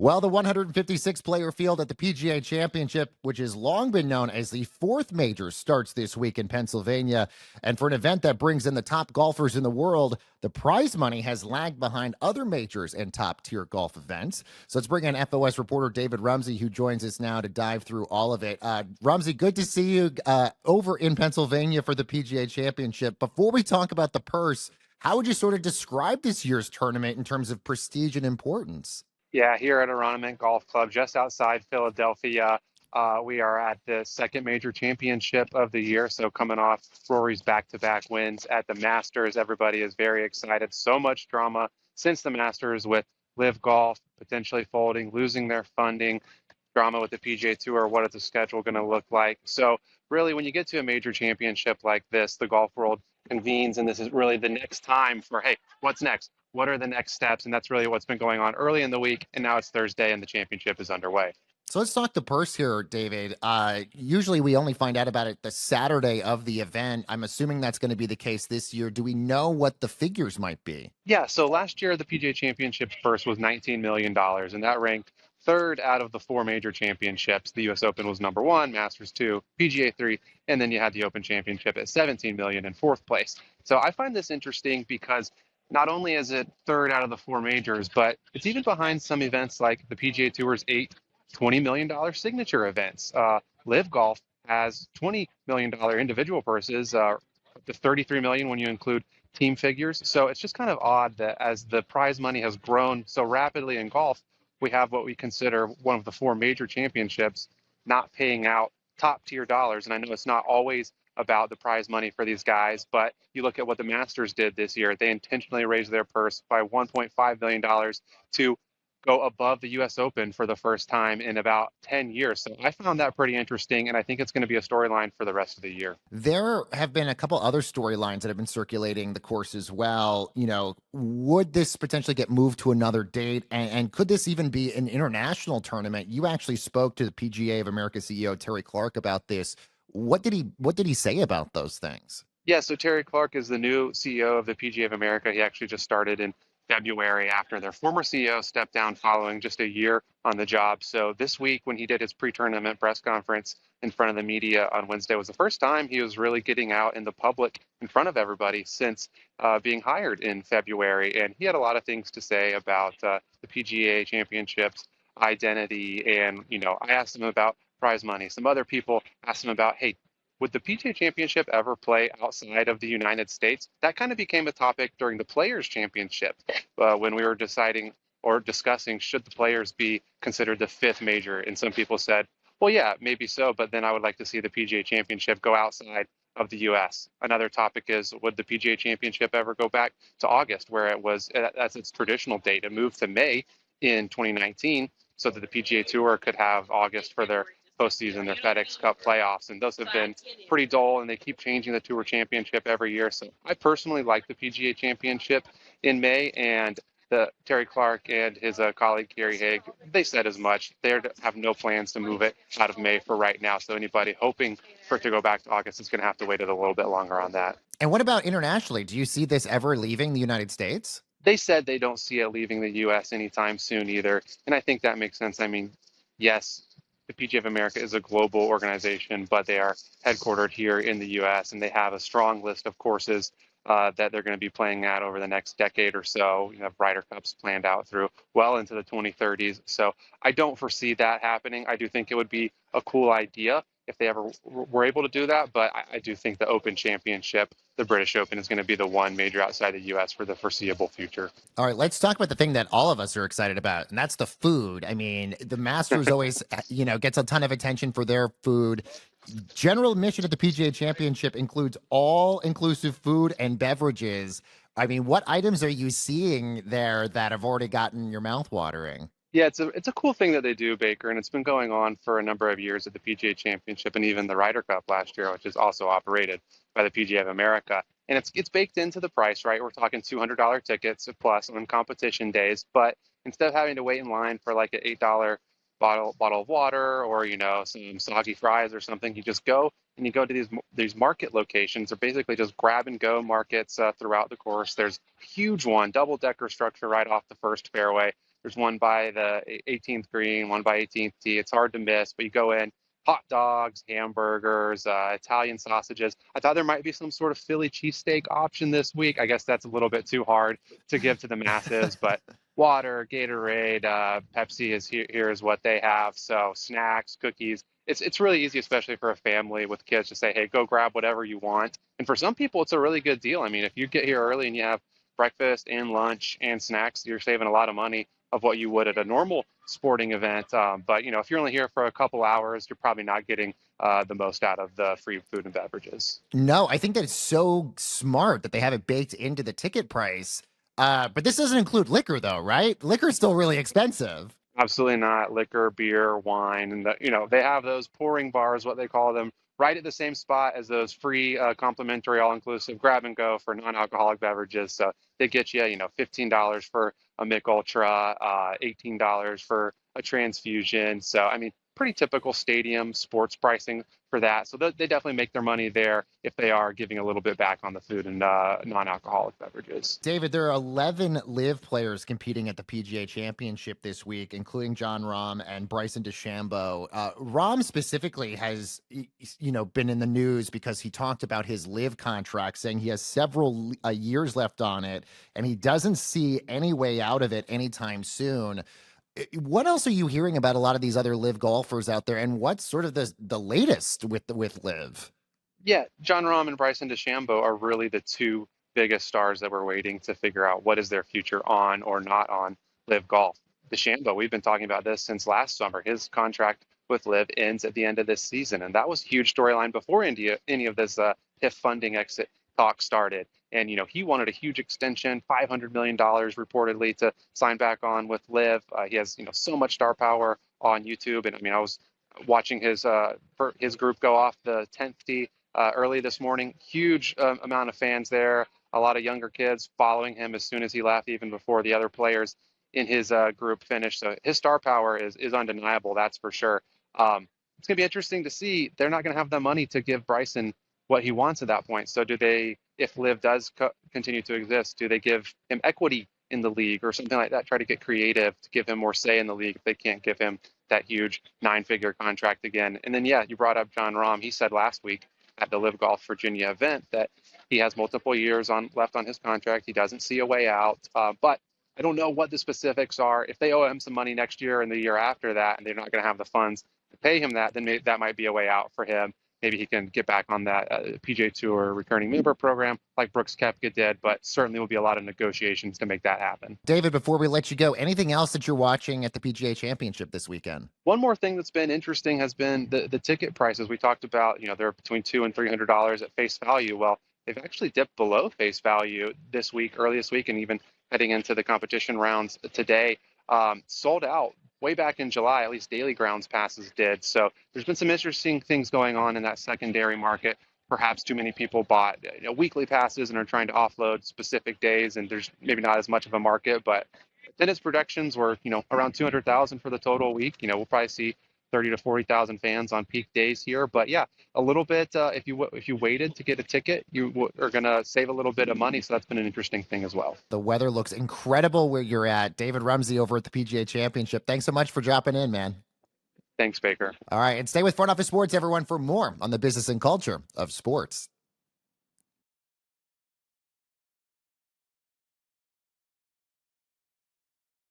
Well, the 156-player field at the PGA Championship, which has long been known as the fourth major, starts this week in Pennsylvania. And for an event that brings in the top golfers in the world, the prize money has lagged behind other majors and top-tier golf events. So let's bring in FOS reporter David Rumsey, who joins us now to dive through all of it. Rumsey, good to see you over in Pennsylvania for the PGA Championship. Before we talk about the purse, how would you sort of describe this year's tournament in terms of prestige and importance? Yeah, here at Aronimink Golf Club, just outside Philadelphia, we are at the second major championship of the year. So coming off Rory's back-to-back wins at the Masters, everybody is very excited. So much drama since the Masters with LIV Golf potentially folding, losing their funding, drama with the PGA Tour. What is the schedule going to look like? So really, when you get to a major championship like this, the golf world convenes, and this is really the next time for, hey, what's next? What are the next steps? And that's really what's been going on early in the week. And now it's Thursday and the championship is underway. So let's talk the purse here, David. Usually we only find out about it the Saturday of the event. I'm assuming that's going to be the case this year. Do we know what the figures might be? Yeah, so last year the PGA Championship purse was $19 million, and that ranked third out of the four major championships. The US Open was number one, Masters two, PGA three, and then you had the Open Championship at $17 million in fourth place. So I find this interesting because not only is it third out of the four majors, but it's even behind some events like the PGA Tour's eight $20 million signature events. LIV Golf has $20 million individual purses, up to $33 million when you include team figures. So it's just kind of odd that as the prize money has grown so rapidly in golf, we have what we consider one of the four major championships not paying out top tier dollars. And I know it's not always about the prize money for these guys, but you look at what the Masters did this year. They intentionally raised their purse by $1.5 million to go above the US Open for the first time in about 10 years. So I found that pretty interesting, and I think it's going to be a storyline for the rest of the year. There have been a couple other storylines that have been circulating the course as well. Would this potentially get moved to another date? And could this even be an international tournament? You actually spoke to the PGA of America CEO Terry Clark about this. What did he say about those things? Yeah, so Terry Clark is the new CEO of the PGA of America. He actually just started in February after their former CEO stepped down following just a year on the job. So this week, when he did his pre-tournament press conference in front of the media on Wednesday, was the first time he was really getting out in the public in front of everybody since being hired in February. And he had a lot of things to say about the PGA Championships identity. And, I asked him about prize money. Some other people asked him about, hey, would the PGA Championship ever play outside of the United States? That kind of became a topic during the Players Championship when we were deciding or discussing should the Players be considered the fifth major. And some people said, well, yeah, maybe so, but then I would like to see the PGA Championship go outside of the U.S. Another topic is, would the PGA Championship ever go back to August, where it was, that's its traditional date? It moved to May in 2019 so that the PGA Tour could have August for their postseason, their FedEx Cup playoffs, and those have been pretty dull, and they keep changing the Tour Championship every year. So I personally like the PGA Championship in May, and the Terry Clark and his colleague Gary Haig, they said as much. They have no plans to move it out of May for right now. So anybody hoping for it to go back to August is going to have to wait a little bit longer on that. And what about internationally? Do you see this ever leaving the United States? They said they don't see it leaving the U.S. anytime soon either, and I think that makes sense. I mean, yes, the PGA of America is a global organization, but they are headquartered here in the U.S., and they have a strong list of courses that they're going to be playing at over the next decade or so. You have Ryder Cups planned out through well into the 2030s. So I don't foresee that happening. I do think it would be a cool idea if they ever were able to do that, but I do think the Open Championship, the British Open, is going to be the one major outside the U.S. for the foreseeable future. All right, let's talk about the thing that all of us are excited about, and that's the food. I mean, the Masters always, gets a ton of attention for their food. General admission at the PGA Championship includes all-inclusive food and beverages. I mean, what items are you seeing there that have already gotten your mouth watering? Yeah, it's a cool thing that they do, Baker, and it's been going on for a number of years at the PGA Championship and even the Ryder Cup last year, which is also operated by the PGA of America. And it's baked into the price, right? We're talking $200 tickets plus on competition days, but instead of having to wait in line for like an $8 bottle of water or some soggy fries or something, you just go and you go to these market locations. They're basically just grab and go markets throughout the course. There's a huge one, double decker structure right off the first fairway. There's one by the 18th green, one by 18th tee. It's hard to miss, but you go in, hot dogs, hamburgers, Italian sausages. I thought there might be some sort of Philly cheesesteak option this week. I guess that's a little bit too hard to give to the masses, but water, Gatorade, Pepsi is here is what they have. So snacks, cookies. It's really easy, especially for a family with kids, to say, hey, go grab whatever you want. And for some people, it's a really good deal. I mean, if you get here early and you have breakfast and lunch and snacks, you're saving a lot of money of what you would at a normal sporting event. But if you're only here for a couple hours, you're probably not getting the most out of the free food and beverages. No, I think that it's so smart that they have it baked into the ticket price. But this doesn't include liquor, though, right? Liquor is still really expensive. Absolutely not. Liquor, beer, wine, and they have those pouring bars, what they call them, right at the same spot as those free complimentary all-inclusive grab and go for non-alcoholic beverages. So they get you, $15 for a Mick Ultra, $18 for a transfusion. So I mean, pretty typical stadium sports pricing for that. So they definitely make their money there if they are giving a little bit back on the food and non-alcoholic beverages. David, there are 11 LIV players competing at the PGA Championship this week, including Jon Rahm and Bryson DeChambeau. Rahm specifically has, been in the news because he talked about his LIV contract, saying he has several years left on it, and he doesn't see any way out of it anytime soon. What else are you hearing about a lot of these other LIV golfers out there, and what's sort of the latest with LIV? Yeah, Jon Rahm and Bryson DeChambeau are really the two biggest stars that we're waiting to figure out what is their future on or not on LIV Golf. DeChambeau, we've been talking about this since last summer. His contract with LIV ends at the end of this season, and that was a huge storyline before any of this PIF funding exit talk started. And he wanted a huge extension, $500 million reportedly, to sign back on with LIV. He has so much star power on YouTube, and I mean, I was watching his group go off the 10th tee early this morning. Huge amount of fans there. A lot of younger kids following him as soon as he left, even before the other players in his group finished. So his star power is undeniable, that's for sure. It's going to be interesting to see. They're not going to have the money to give Bryson what he wants at that point. So do they, if LIV does continue to exist, do they give him equity in the league or something like that? Try to get creative to give him more say in the league if they can't give him that huge 9-figure contract again. And then, yeah, you brought up Jon Rahm. He said last week at the LIV Golf Virginia event that he has multiple years left on his contract. He doesn't see a way out. But I don't know what the specifics are. If they owe him some money next year and the year after that, and they're not going to have the funds to pay him that, then that might be a way out for him. Maybe he can get back on that PGA Tour recurring member program like Brooks Koepka did, but certainly will be a lot of negotiations to make that happen. David, before we let you go, anything else that you're watching at the PGA Championship this weekend? One more thing that's been interesting has been the ticket prices. We talked about, they're between $200 and $300 at face value. Well, they've actually dipped below face value early this week, and even heading into the competition rounds today. Sold out way back in July, at least daily grounds passes did. So there's been some interesting things going on in that secondary market. Perhaps too many people bought weekly passes and are trying to offload specific days, and there's maybe not as much of a market. But attendance projections were around 200,000 for the total week. We'll probably see 30 to 40,000 fans on peak days here. But yeah, a little bit. If you waited to get a ticket, you are going to save a little bit of money. So that's been an interesting thing as well. The weather looks incredible where you're at. David Rumsey over at the PGA Championship. Thanks so much for dropping in, man. Thanks, Baker. All right, and stay with Front Office Sports, everyone, for more on the business and culture of sports.